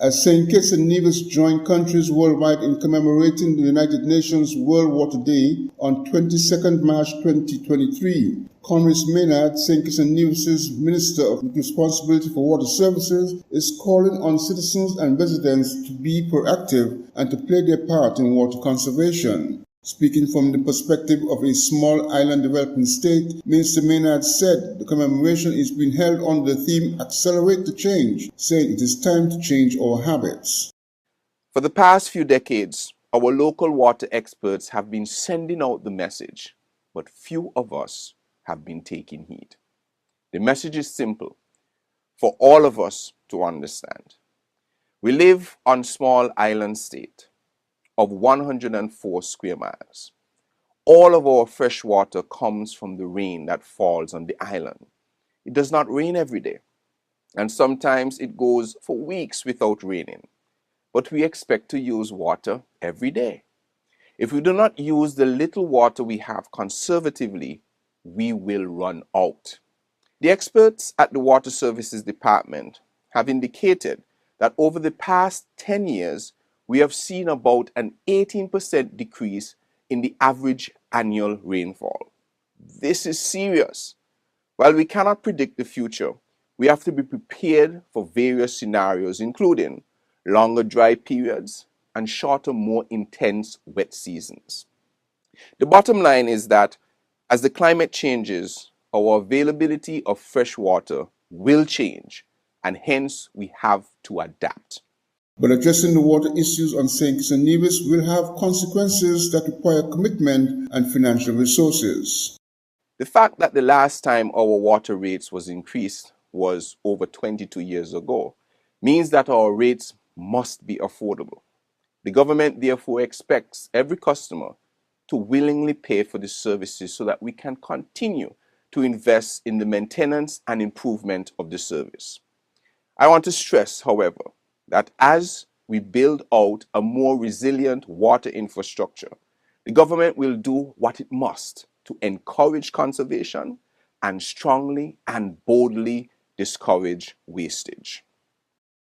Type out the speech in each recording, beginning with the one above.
As St. Kitts and Nevis joined countries worldwide in commemorating the United Nations World Water Day on 22nd March 2023, Conrad Maynard, St. Kitts and Nevis' Minister with responsibility for water services, is calling on citizens and residents to be proactive and to play their part in water conservation. Speaking from the perspective of a small island developing state, Minister Maynard said the commemoration is being held under the theme Accelerate the Change, saying it is time to change our habits. For the past few decades, our local water experts have been sending out the message, but few of us have been taking heed. The message is simple for all of us to understand. We live on small island state of 104 square miles. All of our fresh water comes from the rain that falls on the island. It does not rain every day, and sometimes it goes for weeks without raining. But we expect to use water every day. If we do not use the little water we have conservatively, we will run out. The experts at the Water Services Department have indicated that over the past 10 years, we have seen about an 18% decrease in the average annual rainfall. This is serious. While we cannot predict the future, we have to be prepared for various scenarios, including longer dry periods and shorter, more intense wet seasons. The bottom line is that as the climate changes, our availability of fresh water will change, and hence we have to adapt. But addressing the water issues on St. Kitts and Nevis will have consequences that require commitment and financial resources. The fact that the last time our water rates was increased was over 22 years ago means that our rates must be affordable. The government therefore expects every customer to willingly pay for the services so that we can continue to invest in the maintenance and improvement of the service. I want to stress, however, that as we build out a more resilient water infrastructure, the government will do what it must to encourage conservation and strongly and boldly discourage wastage.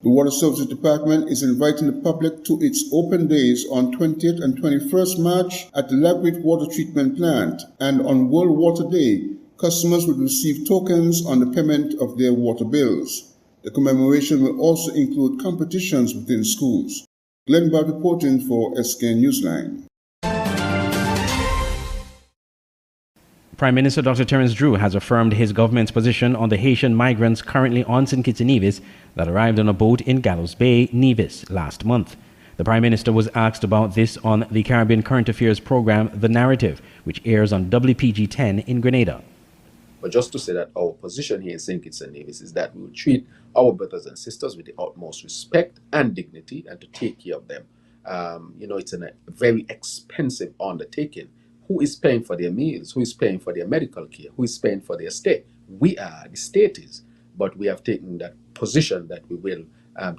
The Water Services Department is inviting the public to its open days on 20th and 21st March at the Lagrit Water Treatment Plant, and on World Water Day, customers will receive tokens on the payment of their water bills. The commemoration will also include competitions within schools. Glenn Bard reporting for SK Newsline. Prime Minister Dr. Terence Drew has affirmed his government's position on the Haitian migrants currently on St. Kitts and Nevis that arrived on a boat in Gallows Bay, Nevis, last month. The Prime Minister was asked about this on the Caribbean Current Affairs program The Narrative, which airs on WPG 10 in Grenada. But just to say that our position here in St. Kitts and Nevis is that we will treat our brothers and sisters with the utmost respect and dignity and to take care of them. It's a very expensive undertaking. Who is paying for their meals? Who is paying for their medical care? Who is paying for their stay? We are, the state is. But we have taken that position that we will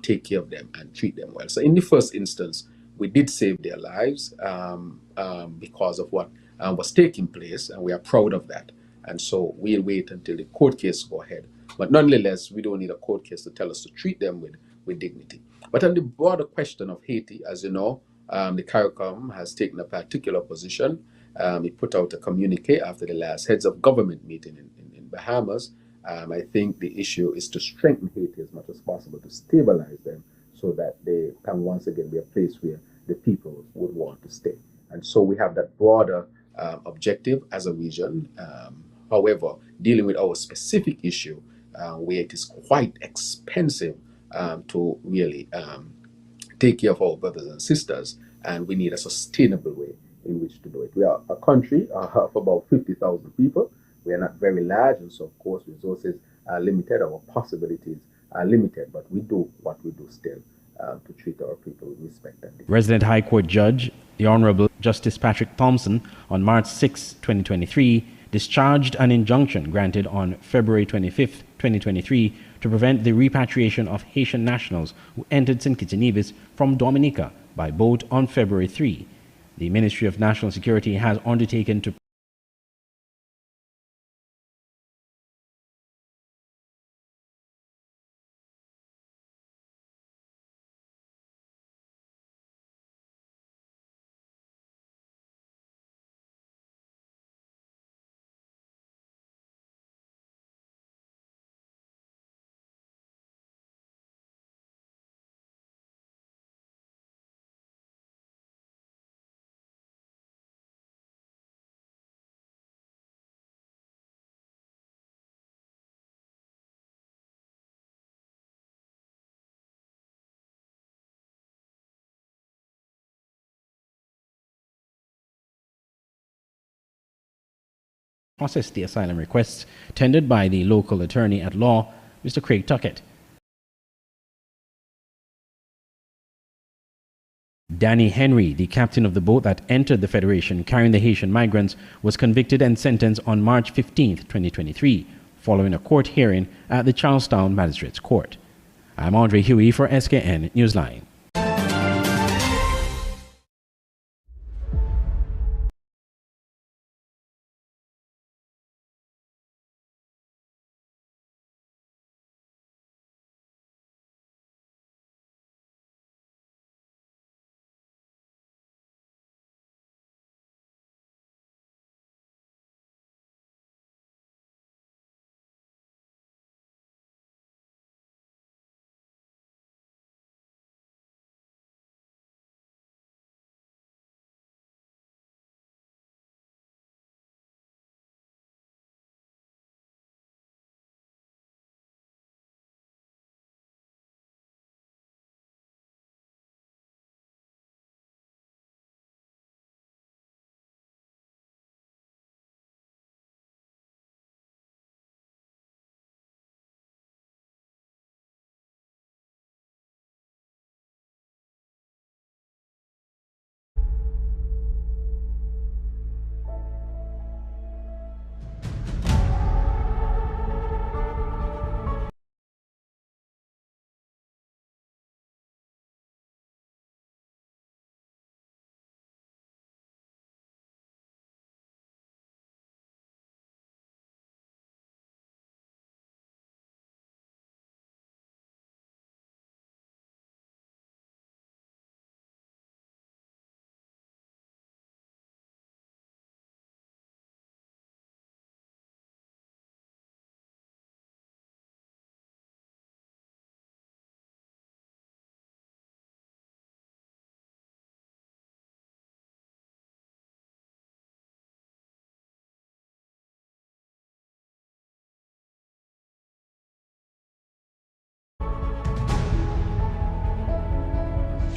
take care of them and treat them well. So in the first instance, we did save their lives because of what was taking place, and we are proud of that. And so we'll wait until the court case go ahead. But nonetheless, we don't need a court case to tell us to treat them with dignity. But on the broader question of Haiti, as you know, the CARICOM has taken a particular position. It put out a communique after the last heads of government meeting in Bahamas. I think the issue is to strengthen Haiti as much as possible, to stabilize them so that they can once again be a place where the people would want to stay. And so we have that broader objective as a region. However, dealing with our specific issue, where it is quite expensive to really take care of our brothers and sisters, and we need a sustainable way in which to do it. We are a country of about 50,000 people. We are not very large, and so of course resources are limited, our possibilities are limited, but we do what we do still to treat our people with respect and dignity. Resident High Court Judge, the Honorable Justice Patrick Thompson, on March 6, 2023, discharged an injunction granted on February 25, 2023, to prevent the repatriation of Haitian nationals who entered St. Kitts and Nevis from Dominica by boat on February 3. The Ministry of National Security has undertaken to process the asylum requests tendered by the local attorney at law, Mr. Craig Tuckett. Danny Henry, the captain of the boat that entered the Federation carrying the Haitian migrants, was convicted and sentenced on March 15, 2023, following a court hearing at the Charlestown Magistrates Court. I'm Andre Huey for SKN Newsline.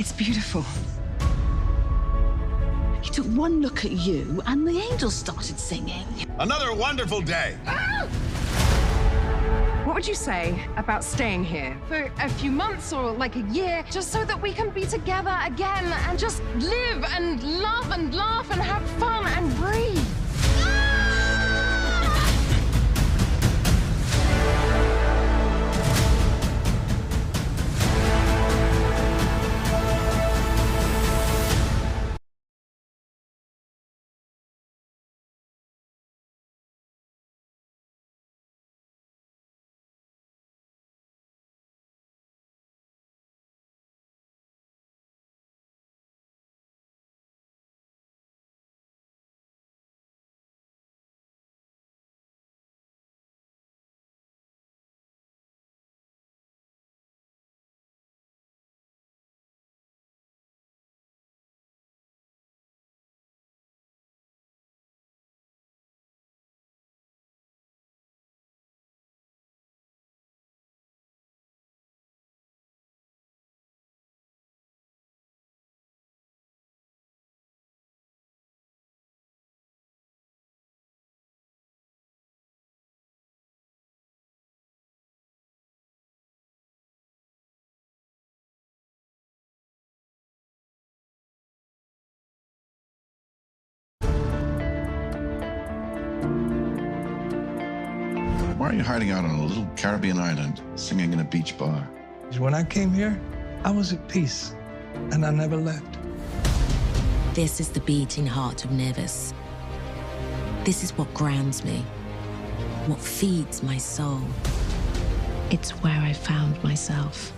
It's beautiful. He took one look at you and the angels started singing. Another wonderful day. What would you say about staying here for a few months or like a year, just so that we can be together again and just live and love and laugh and have fun and breathe? Why are you hiding out on a little Caribbean island, singing in a beach bar? When I came here, I was at peace, and I never left. This is the beating heart of Nevis. This is what grounds me, what feeds my soul. It's where I found myself.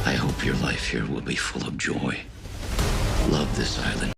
I hope your life here will be full of joy. Love this island.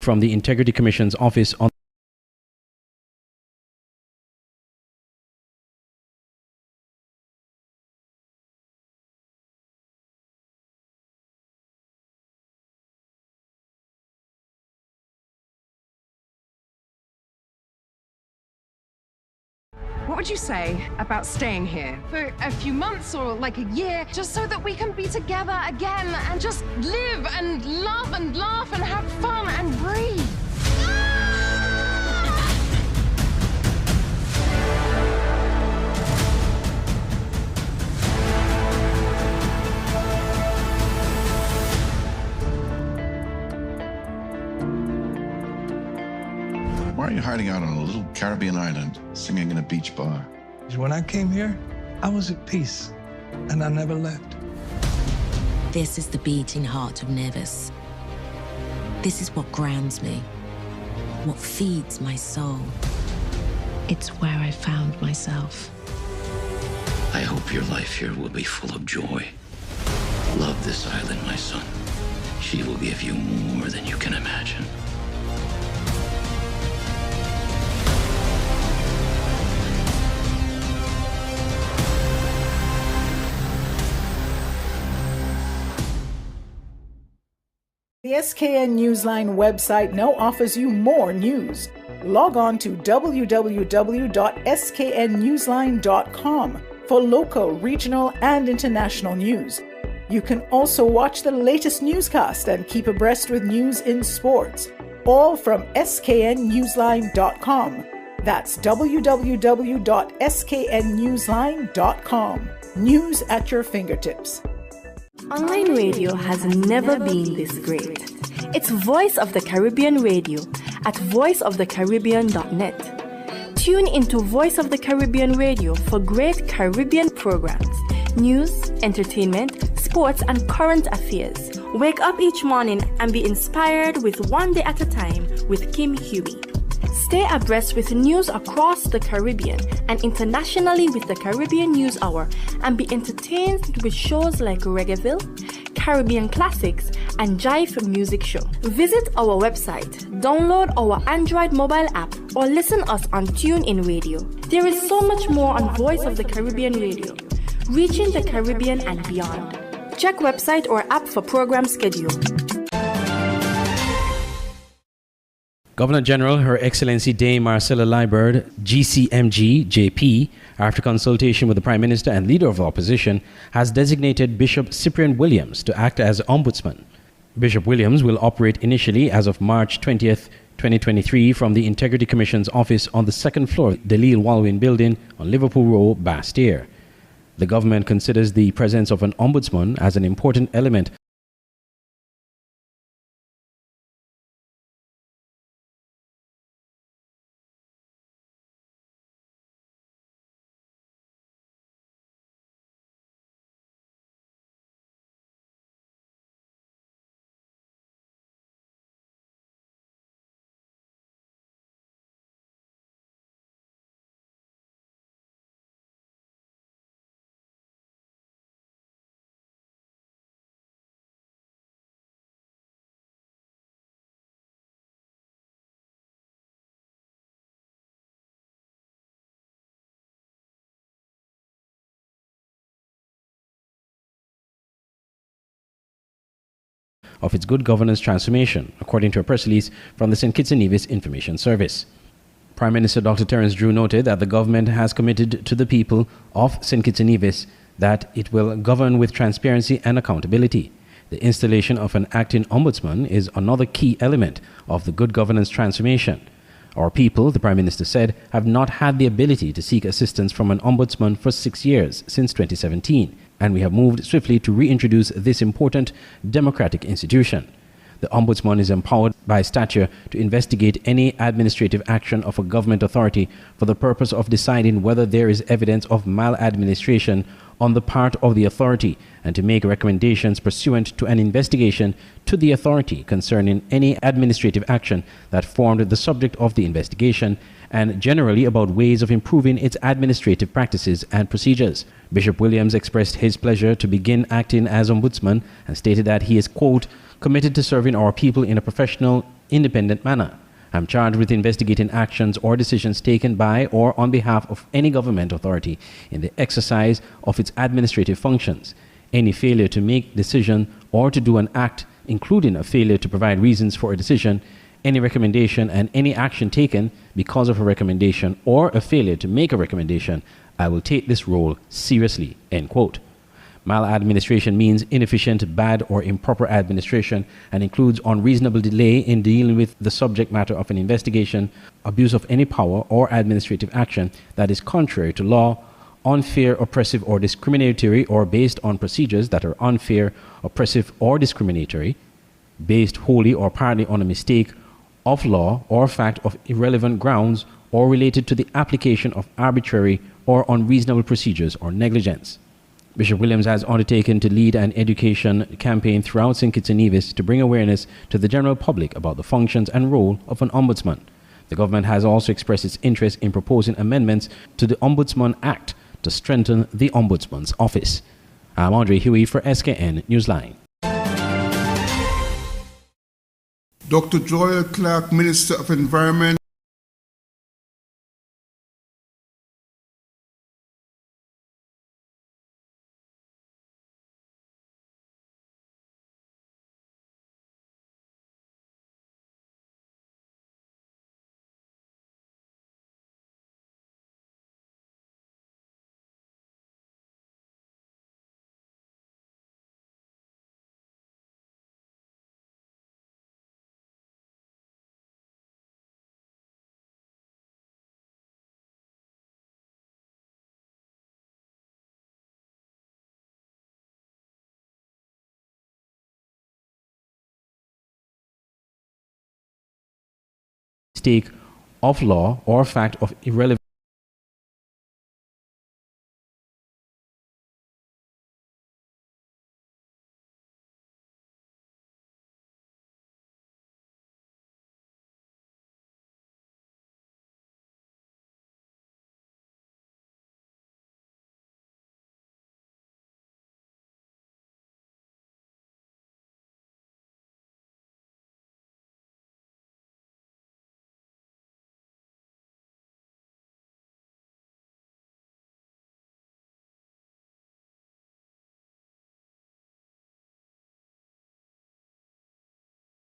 from the Integrity Commission's office on What would you say about staying here for a few months or like a year, just so that we can be together again and just live and love and laugh and have fun and breathe? Why are you hiding out on a little Caribbean island, singing in a beach bar? When I came here, I was at peace, and I never left. This is the beating heart of Nevis. This is what grounds me, what feeds my soul. It's where I found myself. I hope your life here will be full of joy. Love this island, my son. She will give you more than you can imagine. The SKN Newsline website now offers you more news. Log on to www.sknnewsline.com for local, regional, and international news. You can also watch the latest newscast and keep abreast with news in sports, all from sknnewsline.com. That's www.sknnewsline.com. News at your fingertips. Online radio has never been this great. It's Voice of the Caribbean Radio at voiceofthecaribbean.net. Tune into Voice of the Caribbean Radio for great Caribbean programs, news, entertainment, sports, and current affairs. Wake up each morning and be inspired with One Day at a Time with Kim Huey. Stay abreast with news across the Caribbean and internationally with the Caribbean News Hour, and be entertained with shows like Reggaeville, Caribbean Classics, and Jive Music Show. Visit our website, download our Android mobile app, or listen us on TuneIn Radio. There is so much more on Voice of the Caribbean Radio, reaching the Caribbean and beyond. Check website or app for program schedule. Governor General Her Excellency Dame Marcella Liburd, GCMG, JP, after consultation with the Prime Minister and Leader of the Opposition, has designated Bishop Cyprian Williams to act as Ombudsman. Bishop Williams will operate initially as of March 20th, 2023 from the Integrity Commission's office on the second floor of the Delisle Walwyn building on Liverpool Road, Bastille. The government considers the presence of an ombudsman as an important element of its good governance transformation, according to a press release from the St. Kitts and Nevis Information Service. Prime Minister Dr. Terence Drew noted that the government has committed to the people of St. Kitts and Nevis that it will govern with transparency and accountability. The installation of an acting ombudsman is another key element of the good governance transformation. Our people, the Prime Minister said, have not had the ability to seek assistance from an ombudsman for 6 years, since 2017, and we have moved swiftly to reintroduce this important democratic institution. The Ombudsman is empowered by statute to investigate any administrative action of a government authority for the purpose of deciding whether there is evidence of maladministration on the part of the authority, and to make recommendations pursuant to an investigation to the authority concerning any administrative action that formed the subject of the investigation, and generally about ways of improving its administrative practices and procedures. Bishop Williams expressed his pleasure to begin acting as Ombudsman and stated that he is, quote, committed to serving our people in a professional, independent manner. I'm charged with investigating actions or decisions taken by or on behalf of any government authority in the exercise of its administrative functions. Any failure to make decision or to do an act, including a failure to provide reasons for a decision, any recommendation and any action taken because of a recommendation or a failure to make a recommendation, I will take this role seriously." End quote. Maladministration means inefficient, bad, or improper administration and includes unreasonable delay in dealing with the subject matter of an investigation, abuse of any power or administrative action that is contrary to law, unfair, oppressive, or discriminatory, or based on procedures that are unfair, oppressive, or discriminatory, based wholly or partly on a mistake of law or fact of irrelevant grounds, or related to the application of arbitrary or unreasonable procedures or negligence. Bishop Williams has undertaken to lead an education campaign throughout St. Kitts and Nevis to bring awareness to the general public about the functions and role of an ombudsman. The government has also expressed its interest in proposing amendments to the Ombudsman Act to strengthen the Ombudsman's office. I'm Andre Huey for SKN Newsline. Dr. Joel Clark, Minister of Environment, Mistake of law or fact of irrelevant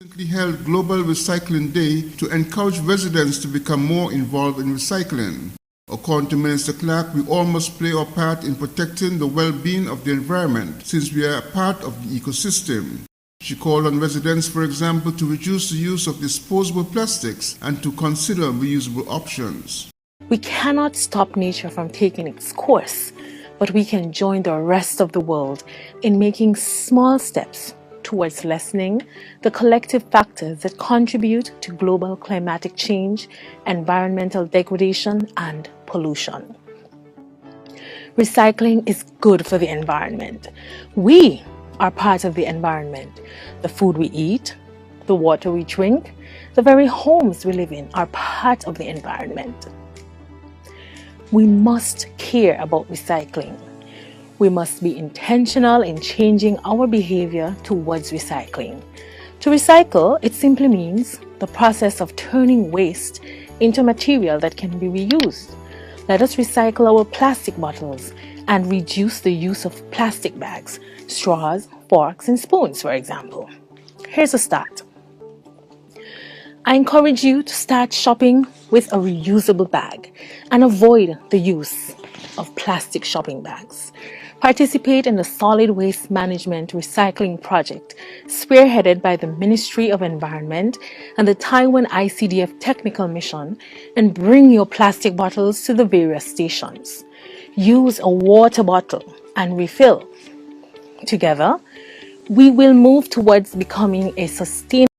recently held Global Recycling Day to encourage residents to become more involved in recycling. According to Minister Clark, we all must play our part in protecting the well-being of the environment since we are a part of the ecosystem. She called on residents, for example, to reduce the use of disposable plastics and to consider reusable options. We cannot stop nature from taking its course, but we can join the rest of the world in making small steps towards lessening the collective factors that contribute to global climatic change, environmental degradation, and pollution. Recycling is good for the environment. We are part of the environment. The food we eat, the water we drink, the very homes we live in are part of the environment. We must care about recycling. We must be intentional in changing our behavior towards recycling. To recycle, it simply means the process of turning waste into material that can be reused. Let us recycle our plastic bottles and reduce the use of plastic bags, straws, forks, and spoons, for example. Here's a start. I encourage you to start shopping with a reusable bag and avoid the use of plastic shopping bags. Participate in the Solid Waste Management Recycling Project, spearheaded by the Ministry of Environment and the Taiwan ICDF Technical Mission, and bring your plastic bottles to the various stations. Use a water bottle and refill. Together, we will move towards becoming a sustainable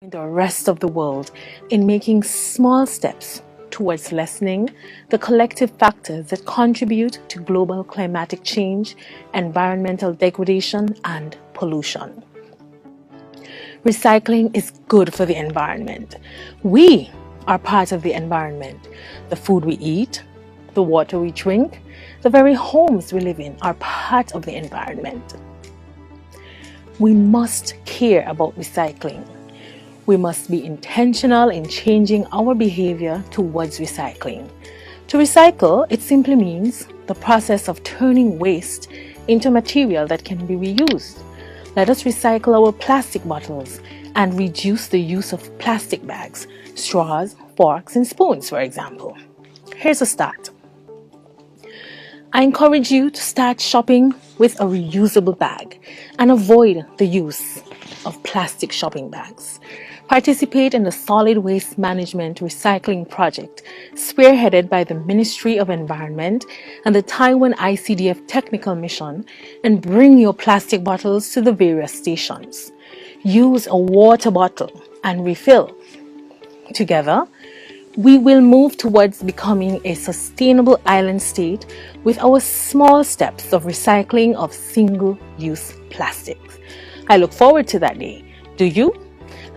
the rest of the world in making small steps towards lessening the collective factors that contribute to global climatic change, environmental degradation, and pollution. Recycling is good for the environment. We are part of the environment. The food we eat, the water we drink, the very homes we live in are part of the environment. We must care about recycling. We must be intentional in changing our behavior towards recycling. To recycle, it simply means the process of turning waste into material that can be reused. Let us recycle our plastic bottles and reduce the use of plastic bags, straws, forks, and spoons, for example. Here's a start. I encourage you to start shopping with a reusable bag and avoid the use of plastic shopping bags. Participate in the Solid Waste Management Recycling Project, spearheaded by the Ministry of Environment and the Taiwan ICDF Technical Mission, and bring your plastic bottles to the various stations. Use a water bottle and refill. Together, we will move towards becoming a sustainable island state with our small steps of recycling of single-use plastics. I look forward to that day. Do you?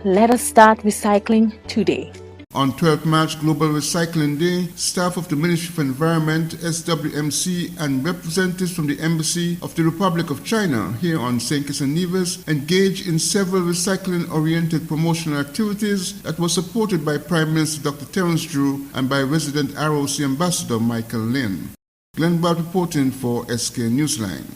Let us start recycling today. On 12 March Global Recycling Day, staff of the Ministry of Environment, SWMC, and representatives from the Embassy of the Republic of China here on St. Kitts and Nevis engaged in several recycling-oriented promotional activities that were supported by Prime Minister Dr. Terence Drew and by resident ROC Ambassador Michael Lynn. Glenn Bart reporting for SK Newsline.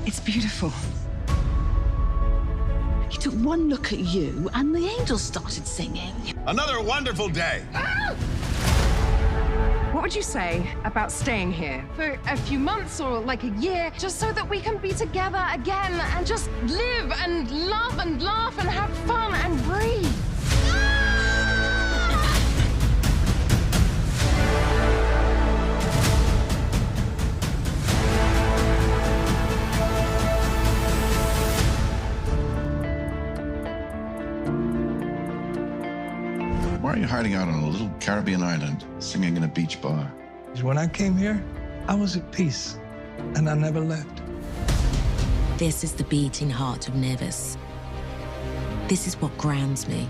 It's beautiful. He took one look at you and the angels started singing. Another wonderful day. What would you say about staying here for a few months or like a year, just so that we can be together again and just live and love and laugh and have fun and breathe? Why are you hiding out on a little Caribbean island, singing in a beach bar? When I came here, I was at peace, and I never left. This is the beating heart of Nevis. This is what grounds me,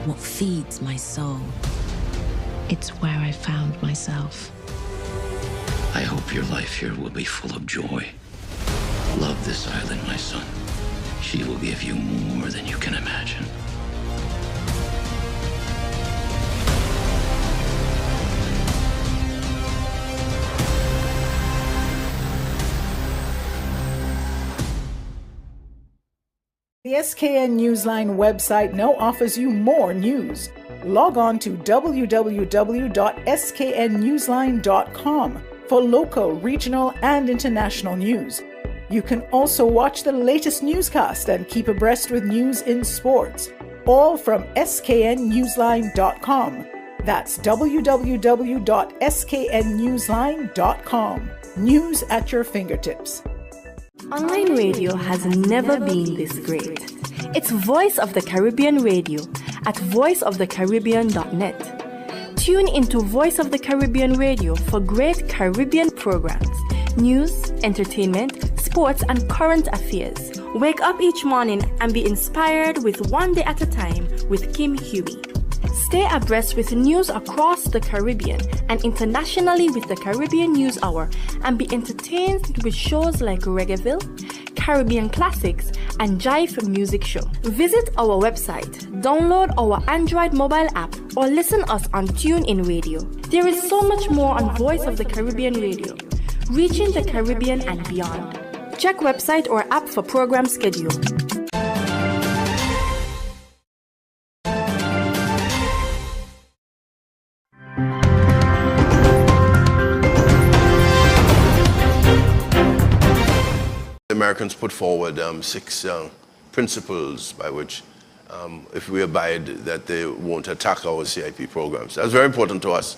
what feeds my soul. It's where I found myself. I hope your life here will be full of joy. Love this island, my son. She will give you more than you can imagine. The SKN Newsline website now offers you more news. Log on to www.sknnewsline.com for local, regional, and international news. You can also watch the latest newscast and keep abreast with news in sports, all from sknnewsline.com. That's www.sknnewsline.com. News at your fingertips. Online radio has never been this great. It's Voice of the Caribbean Radio at voiceofthecaribbean.net. Tune into Voice of the Caribbean Radio for great Caribbean programs, news, entertainment, sports, and current affairs. Wake up each morning and be inspired with One Day at a Time with Kim Huey. Stay abreast with news across the Caribbean and internationally with the Caribbean News Hour, and be entertained with shows like Reggaeville, Caribbean Classics, and Jive Music Show. Visit our website, download our Android mobile app, or listen us on TuneIn Radio. There is so much more on Voice of the Caribbean Radio, reaching the Caribbean and beyond. Check website or app for program schedule. Americans put forward 6 principles by which if we abide, that they won't attack our CIP programs. That's very important to us.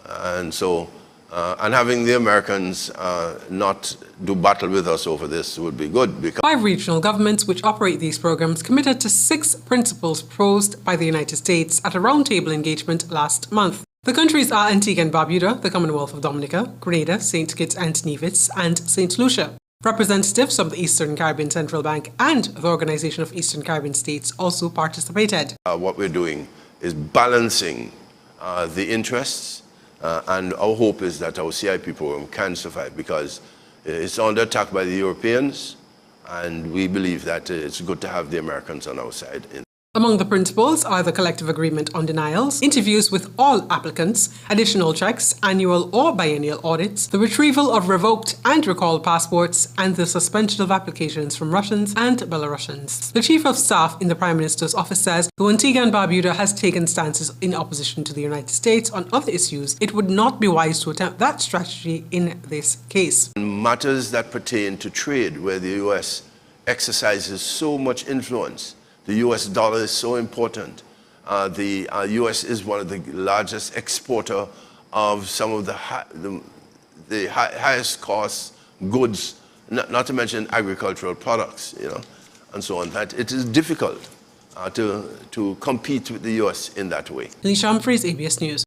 And so, and having the Americans not do battle with us over this would be good. Because 5 regional governments which operate these programs committed to 6 principles proposed by the United States at a roundtable engagement last month. The countries are Antigua and Barbuda, the Commonwealth of Dominica, Grenada, St. Kitts and Nevis, and St. Lucia. Representatives from the Eastern Caribbean Central Bank and the Organization of Eastern Caribbean States also participated. What we're doing is balancing the interests, and our hope is that our CIP program can survive because it's under attack by the Europeans, and we believe that it's good to have the Americans on our side. Among the principles are the collective agreement on denials, interviews with all applicants, additional checks, annual or biennial audits, the retrieval of revoked and recalled passports, and the suspension of applications from Russians and Belarusians. The Chief of Staff in the Prime Minister's office says, though Antigua and Barbuda has taken stances in opposition to the United States on other issues, it would not be wise to attempt that strategy in this case. Matters that pertain to trade, where the U.S. exercises so much influence. The U.S. dollar is so important. The U.S. is one of the largest exporter of some of the highest cost goods, not to mention agricultural products, and so on. That it is difficult to compete with the U.S. in that way. Alicia Humphreys, ABS News.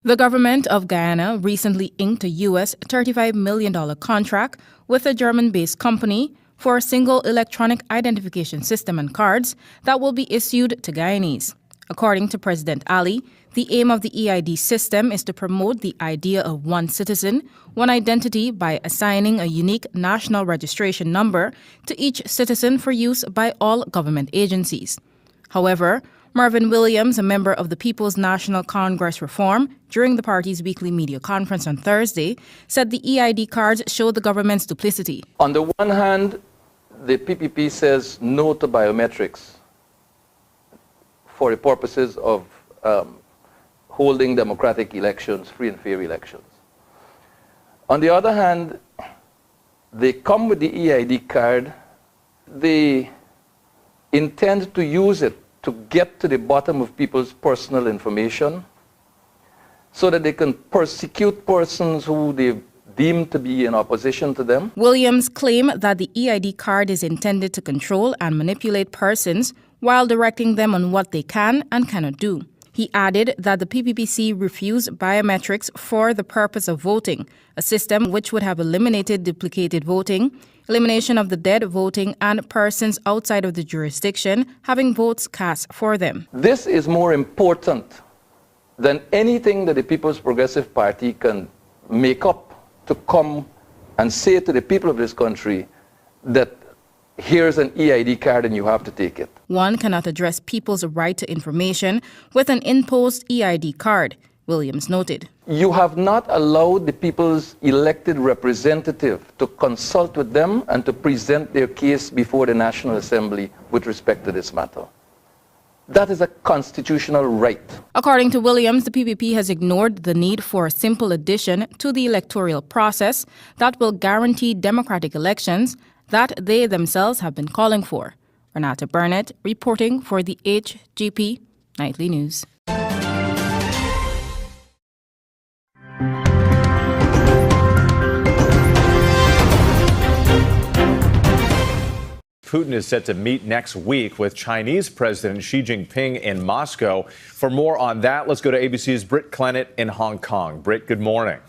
The government of Guyana recently inked a U.S. $35 million contract with a German-based company for a single electronic identification system and cards that will be issued to Guyanese. According to President Ali, the aim of the EID system is to promote the idea of one citizen, one identity by assigning a unique national registration number to each citizen for use by all government agencies. However, Marvin Williams, a member of the People's National Congress Reform, during the party's weekly media conference on Thursday, said the EID cards show the government's duplicity. On the one hand, the PPP says no to biometrics for the purposes of holding democratic elections, free and fair elections. On the other hand, they come with the EID card, they intend to use it to get to the bottom of people's personal information so that they can persecute persons who they deem to be in opposition to them. Williams claimed that the EID card is intended to control and manipulate persons while directing them on what they can and cannot do. He added that the PPPC refused biometrics for the purpose of voting, a system which would have eliminated duplicated voting, elimination of the dead voting, and persons outside of the jurisdiction having votes cast for them. This is more important than anything that the People's Progressive Party can make up to come and say to the people of this country that here's an EID card and you have to take it. One cannot address people's right to information with an imposed EID card, Williams noted. You have not allowed the people's elected representative to consult with them and to present their case before the National Assembly with respect to this matter. That is a constitutional right. According to Williams, the PPP has ignored the need for a simple addition to the electoral process that will guarantee democratic elections that they themselves have been calling for. Renata Burnett reporting for the HGP Nightly News. Putin is set to meet next week with Chinese President Xi Jinping in Moscow. For more on that, let's go to ABC's Britt Clennett in Hong Kong. Britt, good morning.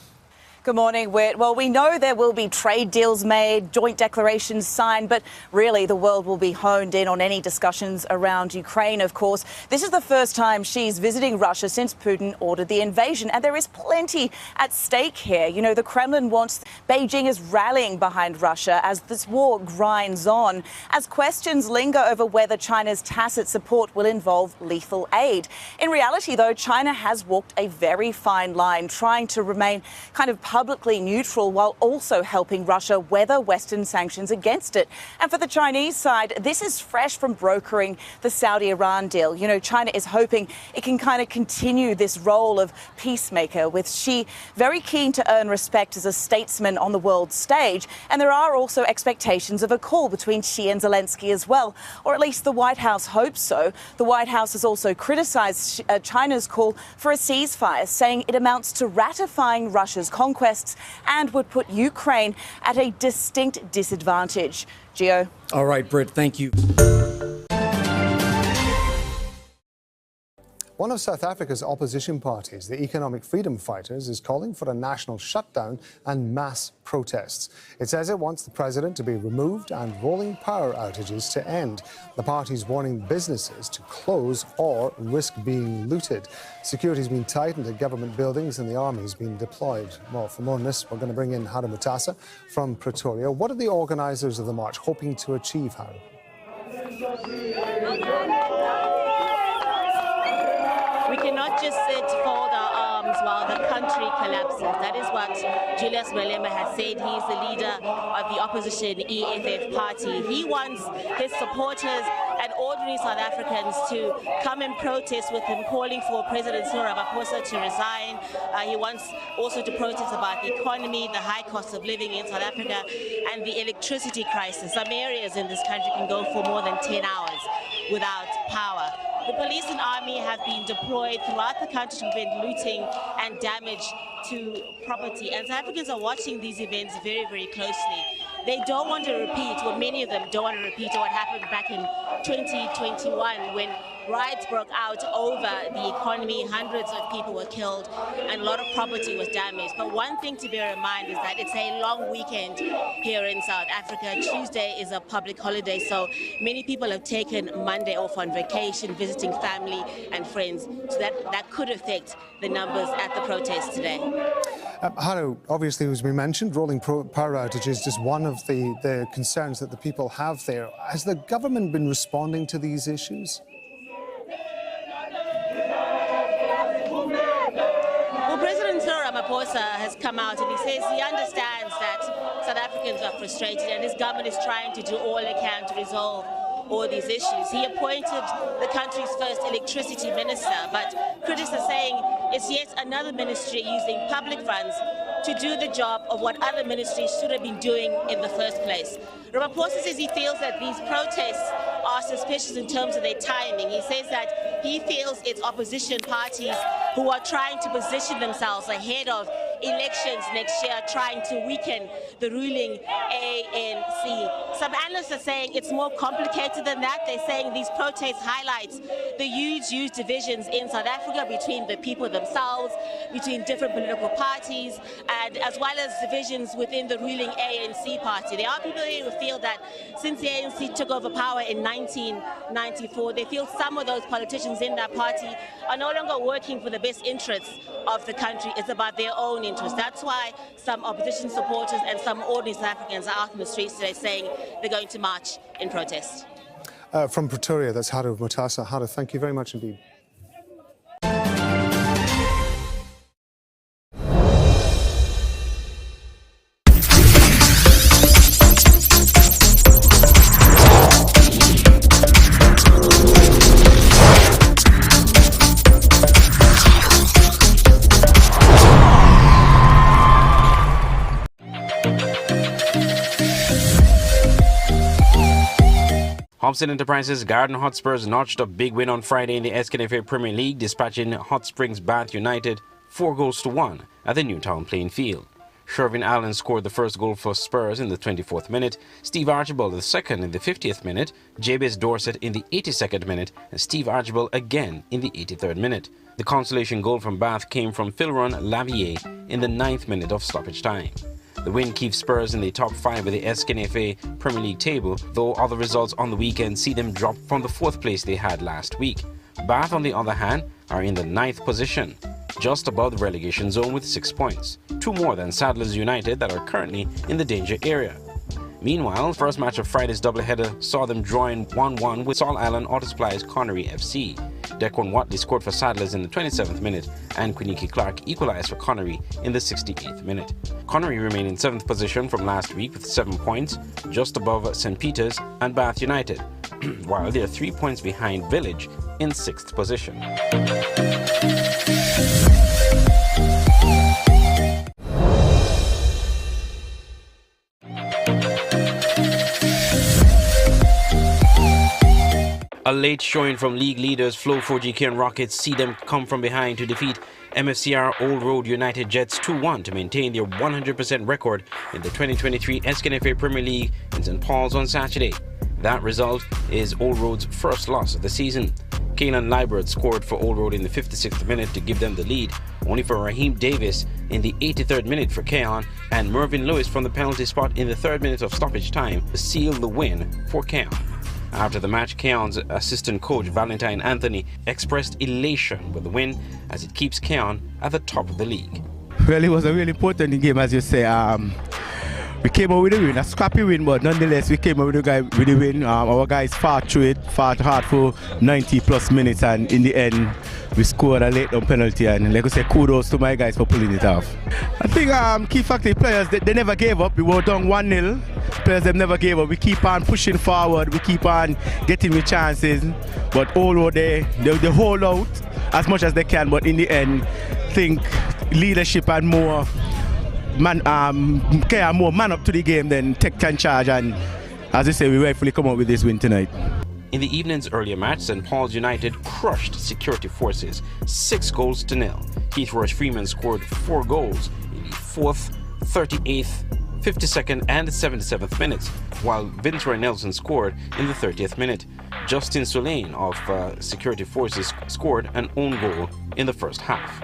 Good morning, Whit. Well, we know there will be trade deals made, joint declarations signed, but really the world will be honed in on any discussions around Ukraine, of course. This is the first time she's visiting Russia since Putin ordered the invasion, and there is plenty at stake here. You know, the Kremlin wants Beijing is rallying behind Russia as this war grinds on, as questions linger over whether China's tacit support will involve lethal aid. In reality, though, China has walked a very fine line, trying to remain kind of part publicly neutral while also helping Russia weather Western sanctions against it. And for the Chinese side, this is fresh from brokering the Saudi-Iran deal. You know, China is hoping it can kind of continue this role of peacemaker, with Xi very keen to earn respect as a statesman on the world stage. And there are also expectations of a call between Xi and Zelensky as well, or at least the White House hopes so. The White House has also criticized China's call for a ceasefire, saying it amounts to ratifying Russia's conquests and would put Ukraine at a distinct disadvantage. Gio. All right, Britt, thank you. One of South Africa's opposition parties, the Economic Freedom Fighters, is calling for a national shutdown and mass protests. It says it wants the president to be removed and rolling power outages to end. The party's warning businesses to close or risk being looted. Security's been tightened at government buildings and the army's been deployed. Well, for more on this, we're going to bring in Haro Mutasa from Pretoria. What are the organisers of the march hoping to achieve, Haro? We cannot just sit, fold our arms while the country collapses. That is what Julius Malema has said. He is the leader of the opposition EFF party. He wants his supporters and ordinary South Africans to come and protest with him, calling for President Cyril Ramaphosa to resign. He wants also to protest about the economy, the high cost of living in South Africa, and the electricity crisis. Some areas in this country can go for more than 10 hours without power. The police and army have been deployed throughout the country to prevent looting and damage to property. And South Africans are watching these events very, very closely. They don't want to repeat, or many of them don't want to repeat what happened back in 2021 when riots broke out over the economy. Hundreds of people were killed and a lot of property was damaged. But one thing to bear in mind is that it's a long weekend here in South Africa. Tuesday is a public holiday, so many people have taken Monday off on vacation, visiting family and friends. So that could affect the numbers at the protest today. Haro, obviously, as we mentioned, rolling power outage is just one of the concerns that the people have there. Has the government been responding to these issues? Well, President Cyril Ramaphosa has come out and he says he understands that South Africans are frustrated and his government is trying to do all it can to resolve all these issues. He appointed the country's first electricity minister, but critics are saying it's yet another ministry using public funds to do the job of what other ministries should have been doing in the first place. Ramaphosa says he feels that these protests are suspicious in terms of their timing. He says that he feels it's opposition parties who are trying to position themselves ahead of elections next year, trying to weaken the ruling ANC. Some analysts are saying it's more complicated than that. They're saying these protests highlight the huge divisions in South Africa between the people themselves, between different political parties, and as well as divisions within the ruling ANC party. There are people here who feel that since the ANC took over power in 1994, they feel some of those politicians in that party are no longer working for the best interests of the country. It's about their own interests. That's why some opposition supporters and some ordinary South Africans are out in the streets today saying they're going to march in protest. From Pretoria, that's Haro Mutasa. Haro, thank you very much indeed. Hobson Enterprises Garden Hotspurs notched a big win on Friday in the SKNFA Premier League, dispatching Hot Springs Bath United 4-1 at the Newtown playing field. Shervin Allen scored the first goal for Spurs in the 24th minute, Steve Archibald the second in the 50th minute, Jabez Dorset in the 82nd minute, and Steve Archibald again in the 83rd minute. The consolation goal from Bath came from Philron Lavier in the 9th minute of stoppage time. The win keeps Spurs in the top 5 of the SKNFA Premier League table, though other results on the weekend see them drop from the 4th place they had last week. Bath, on the other hand, are in the 9th position, just above the relegation zone with 6 points, 2 more than Sadlers United that are currently in the danger area. Meanwhile, first match of Friday's doubleheader saw them drawing 1-1 with Salt Island Auto Supply's Connery FC. Declan Watley scored for Saddlers in the 27th minute and Quiniki Clark equalized for Connery in the 68th minute. Connery remained in 7th position from last week with 7 points, just above St. Peter's and Bath United, while they are 3 points behind Village in 6th position. A late showing from league leaders Flow 4GK and Rockets see them come from behind to defeat MFCR Old Road United Jets 2-1 to maintain their 100% record in the 2023 SKNFA Premier League in St. Paul's on Saturday. That result is Old Road's first loss of the season. Kaylan Liebert scored for Old Road in the 56th minute to give them the lead, only for Raheem Davis in the 83rd minute for Keon and Mervyn Lewis from the penalty spot in the 3rd minute of stoppage time to seal the win for Keon. After the match, Keon's assistant coach Valentine Anthony expressed elation with the win as it keeps Keon at the top of the league. Well, it was a really important game, as you say. We came out with a win, a scrappy win, but nonetheless we came out with the win. Our guys fought through it, fought hard for 90 plus minutes, and in the end we scored a late penalty, and like I say, kudos to my guys for pulling it off. I think key factor players, they never gave up. We were down 1-0. Players them never gave up. We keep on pushing forward, we keep on getting the chances, but all they hold out as much as they can, but in the end I think leadership and more man up to the game than take charge, and as I say, we rightfully come out with this win tonight. In the evening's earlier match, St. Paul's United crushed Security Forces 6-0. Keith Roche Freeman scored 4 goals in the 4th, 38th, 52nd and 77th minutes, while Vince Roy Nelson scored in the 30th minute. Justin Sulain of Security Forces scored an own goal in the first half.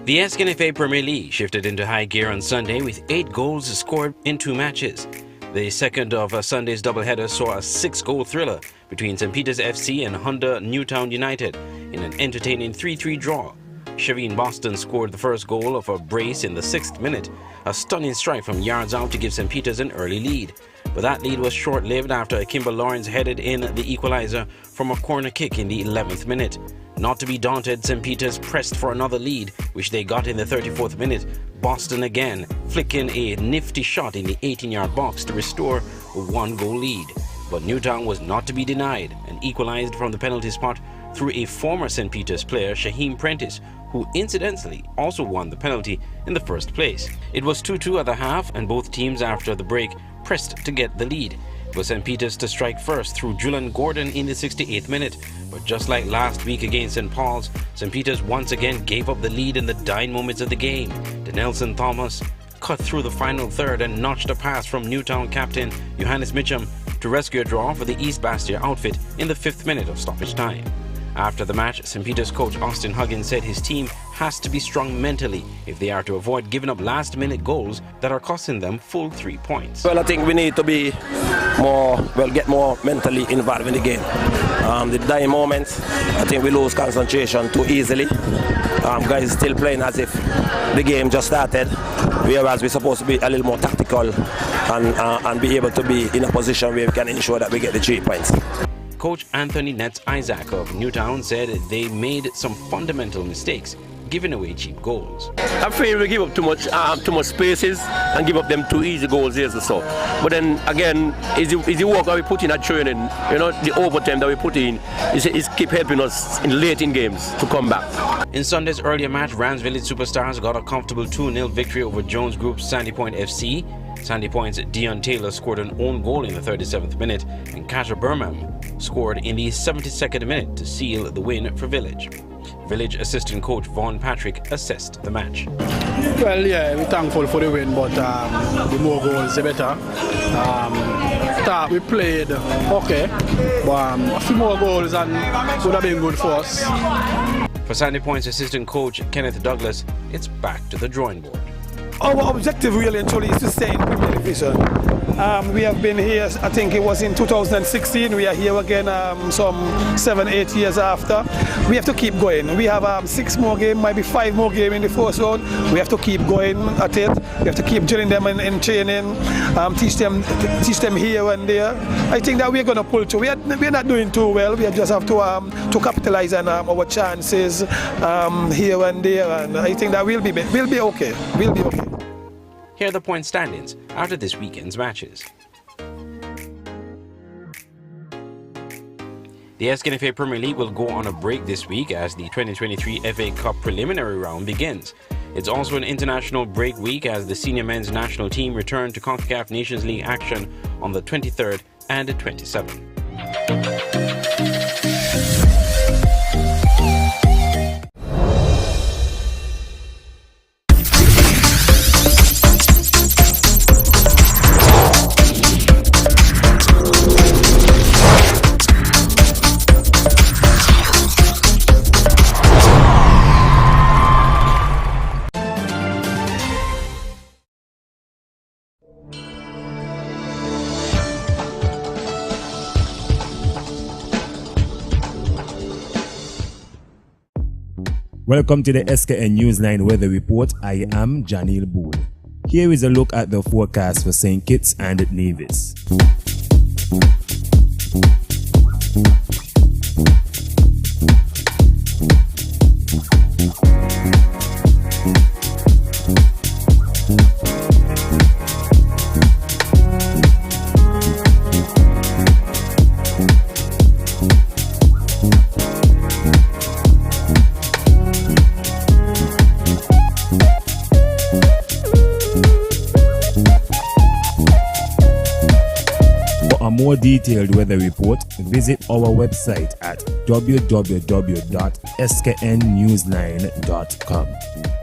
The SKNFA Premier League shifted into high gear on Sunday with 8 goals scored in 2 matches. The second of Sunday's doubleheader saw a 6-goal thriller between St. Peter's FC and Honda Newtown United in an entertaining 3-3 draw. Shaveen Boston scored the first goal of a brace in the 6th minute, a stunning strike from yards out to give St. Peter's an early lead. But that lead was short-lived after Kimber Lawrence headed in the equalizer from a corner kick in the 11th minute. Not to be daunted, St. Peter's pressed for another lead, which they got in the 34th minute. Boston again, flicking a nifty shot in the 18-yard box to restore a 1-goal lead. But Newtown was not to be denied and equalized from the penalty spot through a former St. Peter's player, Shaheem Prentice, who incidentally also won the penalty in the first place. It was 2-2 at the half, and both teams after the break pressed to get the lead. It was St. Peter's to strike first through Julian Gordon in the 68th minute, but just like last week against St. Paul's, St. Peter's once again gave up the lead in the dying moments of the game. Denelson Thomas cut through the final third and notched a pass from Newtown captain Johannes Mitchum to rescue a draw for the East Bastia outfit in the 5th minute of stoppage time. After the match, St. Peter's coach Austin Huggins said his team has to be strong mentally if they are to avoid giving up last-minute goals that are costing them full 3 points. Well, I think we need to be get more mentally involved in the game. The dying moments, I think we lose concentration too easily. Guys still playing as if the game just started, whereas we're supposed to be a little more tactical and be able to be in a position where we can ensure that we get the 3 points. Coach Anthony Nets Isaac of Newtown said they made some fundamental mistakes, giving away cheap goals. I'm afraid we give up too much spaces and give up them 2 easy goals here or so. But then again, is the work that we put in at training, the overtime that we put in, is keep helping us in late in games to come back. In Sunday's earlier match, Rams Village Superstars got a comfortable 2-0 victory over Jones Group's Sandy Point FC. Sandy Point's Dion Taylor scored an own goal in the 37th minute, and Kasha Birmingham scored in the 72nd minute to seal the win for Village. Village assistant coach Vaughn Patrick assessed the match. Well, yeah, we're thankful for the win, but the more goals, the better. We played okay, but a few more goals and would have been good for us. For Sandy Point's assistant coach Kenneth Douglas, it's back to the drawing board. Our objective really and truly is to stay in Premier Division. We have been here, I think it was in 2016. We are here again some 7-8 years after. We have to keep going. We have 6 more games, maybe 5 more games in the first round. We have to keep going at it. We have to keep drilling them in training, teach them here and there. I think that we're going to pull through. We're not doing too well. We just have to capitalize on our chances here and there, and I think that we'll be okay. We'll be okay. Here are the point standings after this weekend's matches. The SKNFA Premier League will go on a break this week as the 2023 FA Cup preliminary round begins. It's also an international break week as the senior men's national team return to CONCACAF Nations League action on the 23rd and the 27th. Welcome to the SKN Newsline Weather Report. I am Janil Boole. Here is a look at the forecast for St. Kitts and Nevis. More detailed weather report, visit our website at www.sknnewsline.com.